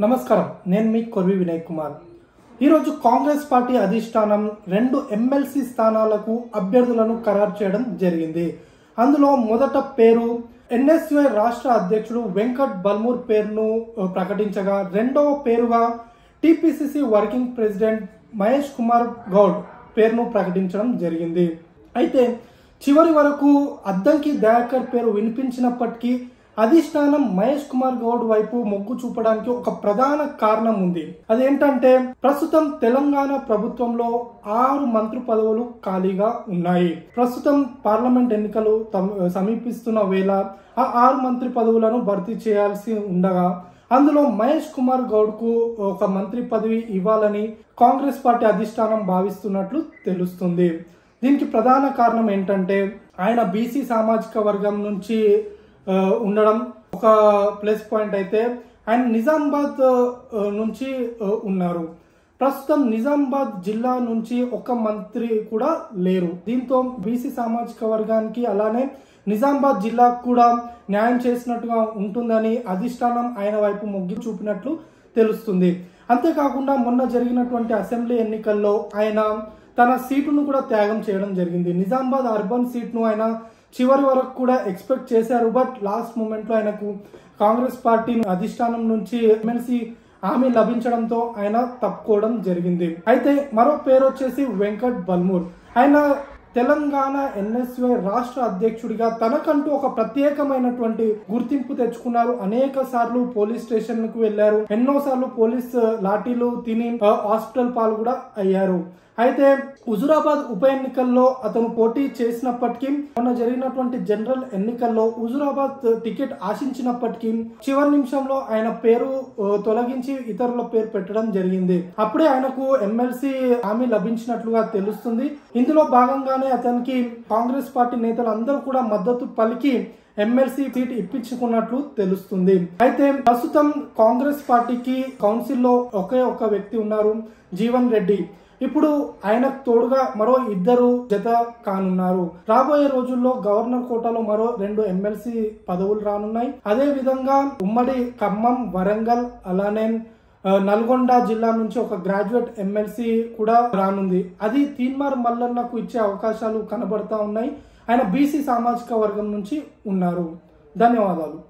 నమస్కారం, నేను మీ కొర్వి వినయ్ కుమార్. ఈరోజు కాంగ్రెస్ పార్టీ అధిష్టానం 2 ఎమ్మెల్సీ స్థానాలకు అభ్యర్థులను ఖరారు చేయడం జరిగింది. అందులో మొదట పేరు ఎన్ఎస్యుఐ రాష్ట్ర అధ్యక్షుడు వెంకట్ బల్మూర్ పేరును ప్రకటించగా, రెండవ పేరుగా TPCC working president Mahesh Kumar Goud పేరును ప్రకటించడం జరిగింది. అయితే చివరి వరకు అద్దంకి దయాకర్ పేరు వినిపించినప్పటికీ అధిష్టానం మహేష్ కుమార్ గౌడ్ వైపు మొగ్గు చూపడానికి ఒక ప్రధాన కారణం ఉంది. అదేంటంటే, ప్రస్తుతం తెలంగాణ ప్రభుత్వంలో 6 మంత్రి పదవులు ఖాళీగా ఉన్నాయి. ప్రస్తుతం పార్లమెంట్ ఎన్నికలు సమీపిస్తున్న వేళ ఆ 6 మంత్రి పదవులను భర్తీ చేయాల్సి ఉండగా, అందులో మహేష్ కుమార్ గౌడ్ కు ఒక మంత్రి పదవి ఇవ్వాలని కాంగ్రెస్ పార్టీ అధిష్టానం భావిస్తున్నట్లు తెలుస్తుంది. దీనికి ప్రధాన కారణం ఏంటంటే, ఆయన బీసీ సామాజిక వర్గం నుంచి ఉండడం ఒక ప్లస్ పాయింట్. అయితే ఆయన నిజామాబాద్ నుంచి ఉన్నారు. ప్రస్తుతం నిజామాబాద్ జిల్లా నుంచి ఒక మంత్రి కూడా లేరు. దీంతో బీసీ సామాజిక వర్గానికి అలానే నిజామాబాద్ జిల్లాకు కూడా న్యాయం చేసినట్టుగా ఉంటుందని అధిష్టానం ఆయన వైపు మొగ్గు చూపినట్లు తెలుస్తుంది. అంతేకాకుండా మొన్న జరిగినటువంటి అసెంబ్లీ ఎన్నికల్లో ఆయన తన సీటును కూడా త్యాగం చేయడం జరిగింది. నిజామాబాద్ అర్బన్ సీట్ను ఆయన చివరి వరకు కూడా ఎక్స్పెక్ట్ చేశారు. బట్ లాస్ట్ మూమెంట్ లో ఆయనకు కాంగ్రెస్ పార్టీ అధిష్టానం నుంచి ఎమ్మెల్సీ హామీ లభించడంతో ఆయన తప్పుకోవడం జరిగింది. అయితే మరో పేరు వచ్చేసి వెంకట్ బల్మూర్. ఆయన తెలంగాణ ఎన్ఎస్యుఐ రాష్ట్ర అధ్యక్షుడిగా తనకంటూ ఒక ప్రత్యేకమైనటువంటి గుర్తింపు తెచ్చుకున్నారు. అనేక సార్లు పోలీస్ స్టేషన్ కు వెళ్లారు. ఎన్నోసార్లు పోలీస్ లాఠీలు తిని హాస్పిటల్ పాలు కూడా అయ్యారు. అయితే హుజురాబాద్ ఉప ఎన్నికల్లో అతను పోటీ చేసినప్పటికీ, మొన్న జరిగినటువంటి జనరల్ ఎన్నికల్లో హుజురాబాద్ టికెట్ ఆశించినప్పటికీ చివరి నిమిషంలో ఆయన పేరు తొలగించి ఇతరుల పేరు పెట్టడం జరిగింది. అప్పుడే ఆయనకు ఎమ్మెల్సీ హామీ లభించినట్లుగా తెలుస్తుంది. ఇందులో భాగంగానే అతనికి కాంగ్రెస్ పార్టీ నేతలు అందరూ కూడా మద్దతు పలికి ఎమ్మెల్సీ సీట్ ఇప్పించుకున్నట్లు తెలుస్తుంది. అయితే ప్రస్తుతం కాంగ్రెస్ పార్టీకి కౌన్సిల్లో ఒకే ఒక వ్యక్తి ఉన్నారు, జీవన్ రెడ్డి. ఇప్పుడు ఆయనకు తోడుగా మరో 2 జత కానున్నారు. రాబోయే రోజుల్లో గవర్నర్ కోటాలో మరో 2 ఎమ్మెల్సీ పదవులు రానున్నాయి. అదే విధంగా ఉమ్మడి ఖమ్మం, వరంగల్ అలానే నల్గొండ జిల్లా నుంచి ఒక గ్రాడ్యుయేట్ ఎమ్మెల్సీ కూడా రానుంది. అది తీన్మార్ మల్లన్నకు ఇచ్చే అవకాశాలు కనబడతా ఉన్నాయి. ఆయన బీసీ సామాజిక వర్గం నుంచి ఉన్నారు. ధన్యవాదాలు.